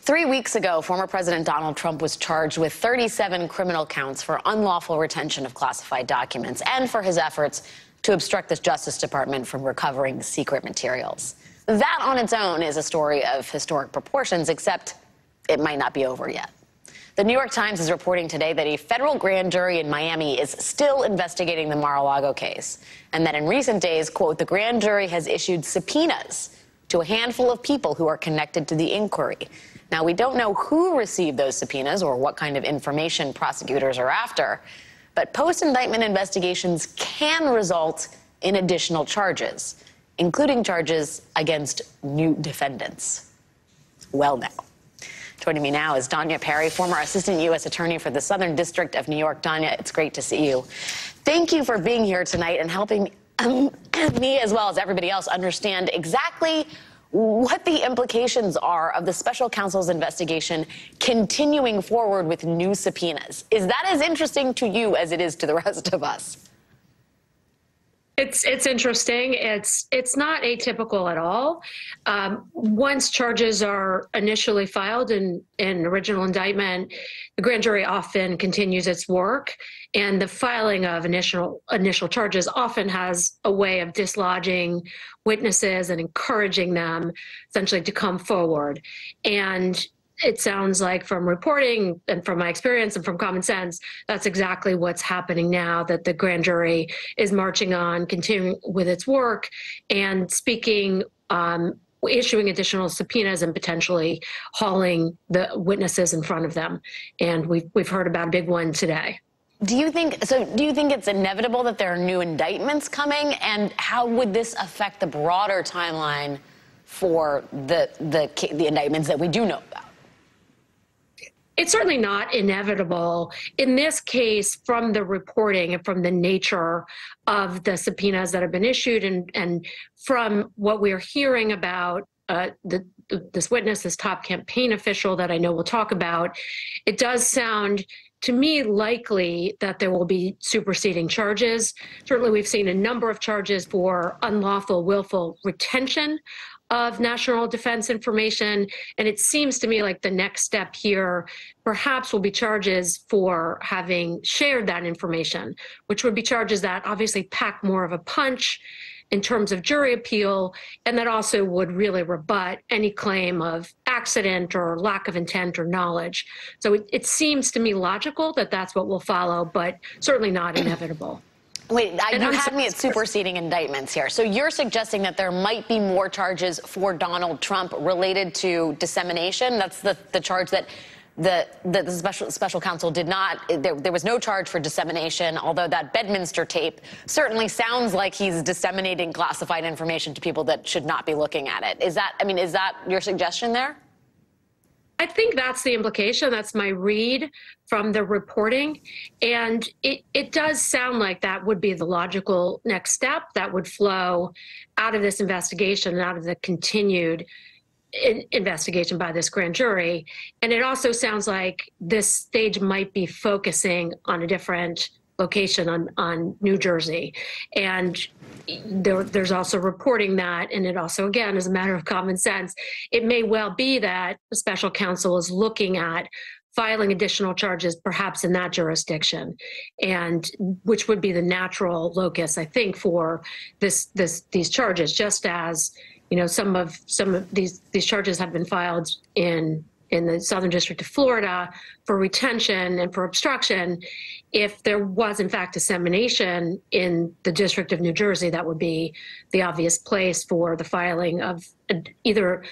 3 weeks ago, former President Donald Trump was charged with 37 criminal counts for unlawful retention of classified documents and for his efforts to obstruct the Justice Department from recovering secret materials. That on its own is a story of historic proportions, except it might not be over yet. The New York Times is reporting today that a federal grand jury in Miami is still investigating the Mar-a-Lago case, and that in recent days, quote, the grand jury has issued subpoenas to a handful of people who are connected to the inquiry. Now, we don't know who received those subpoenas or what kind of information prosecutors are after, but post-indictment investigations can result in additional charges, including charges against new defendants. Well, now. Joining me now is Danya Perry, former Assistant U.S. Attorney for the Southern District of New York. Danya, it's great to see you. Thank you for being here tonight and helping me, as well as everybody else, understand exactly what the implications are of the special counsel's investigation continuing forward with new subpoenas. Is that as interesting to you as it is to the rest of us? It's interesting. It's not atypical at all. Once charges are initially filed in original indictment, the grand jury often continues its work, and the filing of initial charges often has a way of dislodging witnesses and encouraging them essentially to come forward. And it sounds like from reporting and from my experience and from common sense, that's exactly what's happening now, that the grand jury is marching on, continuing with its work and speaking, issuing additional subpoenas and potentially hauling the witnesses in front of them. And we've heard about a big one today. Do you think it's inevitable that there are new indictments coming? And how would this affect the broader timeline for the indictments that we do know about? It's certainly not inevitable. In this case, from the reporting and from the nature of the subpoenas that have been issued and from what we're hearing about this witness, this top campaign official that I know we'll talk about, it does sound to me likely that there will be superseding charges. Certainly, we've seen a number of charges for unlawful, willful retention of national defense information. And it seems to me like the next step here perhaps will be charges for having shared that information, which would be charges that obviously pack more of a punch in terms of jury appeal, and that also would really rebut any claim of accident or lack of intent or knowledge. So it seems to me logical that that's what will follow, but certainly not inevitable. Wait, you had me at superseding indictments here. So you're suggesting that there might be more charges for Donald Trump related to dissemination? That's the charge that the special counsel did not. There was no charge for dissemination, although that Bedminster tape certainly sounds like he's disseminating classified information to people that should not be looking at it. Is that your suggestion there? I think that's the implication. That's my read from the reporting. And it does sound like that would be the logical next step that would flow out of this investigation, out of the continued investigation by this grand jury. And it also sounds like this stage might be focusing on a different location on New Jersey. And there's also reporting that, and it also, again, is a matter of common sense, it may well be that the special counsel is looking at filing additional charges perhaps in that jurisdiction, and which would be the locus, I think, for these charges, just as some of these charges have been filed in the Southern District of Florida for retention and for obstruction. If there was, in fact, dissemination in the District of New Jersey, that would be the obvious place for the filing of either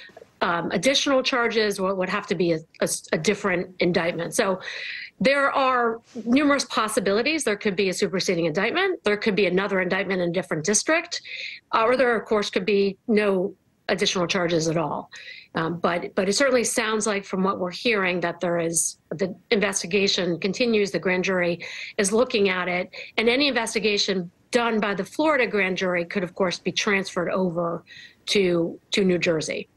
additional charges or it would have to be a different indictment. So there are numerous possibilities. There could be a superseding indictment. There could be another indictment in a different district. Or there, of course, could be no additional charges at all. But it certainly sounds like from what we're hearing that the investigation continues, the grand jury is looking at it, and any investigation done by the Florida grand jury could, of course, be transferred over to New Jersey.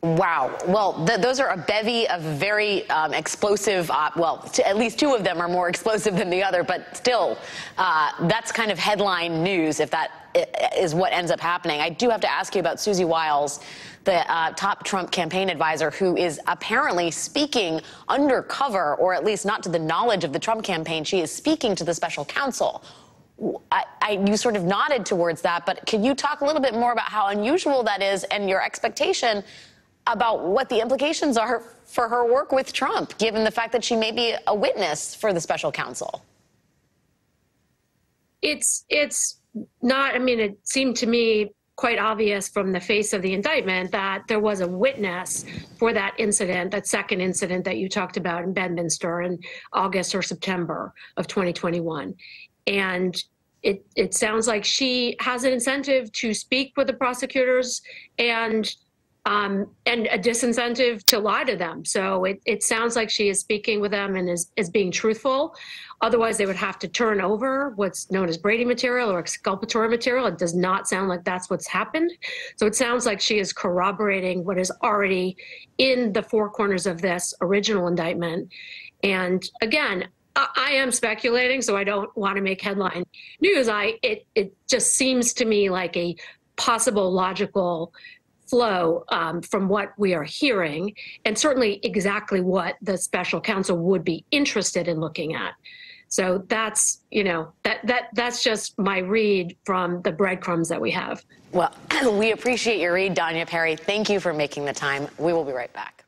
Wow. Well, those are a bevy of very explosive, at least two of them are more explosive than the other, but still, that's kind of headline news if that is what ends up happening. I do have to ask you about Susie Wiles, the top Trump campaign advisor, who is apparently speaking undercover, or at least not to the knowledge of the Trump campaign. She is speaking to the special counsel. You sort of nodded towards that, but can you talk a little bit more about how unusual that is and your expectation about what the implications are for her work with Trump, given the fact that she may be a witness for the special counsel? It's not, I mean, it seemed to me quite obvious from the face of the indictment that there was a witness for that incident, that second incident that you talked about in Bedminster in August or September of 2021. And it sounds like she has an incentive to speak with the prosecutors and a disincentive to lie to them. So it sounds like she is speaking with them and is being truthful. Otherwise, they would have to turn over what's known as Brady material or exculpatory material. It does not sound like that's what's happened. So it sounds like she is corroborating what is already in the four corners of this original indictment. And again, I am speculating, so I don't want to make headline news. It just seems to me like a possible logical flow from what we are hearing, and certainly exactly what the special counsel would be interested in looking at. So that's, that's just my read from the breadcrumbs that we have. Well, we appreciate your read, Danya Perry. Thank you for making the time. We will be right back.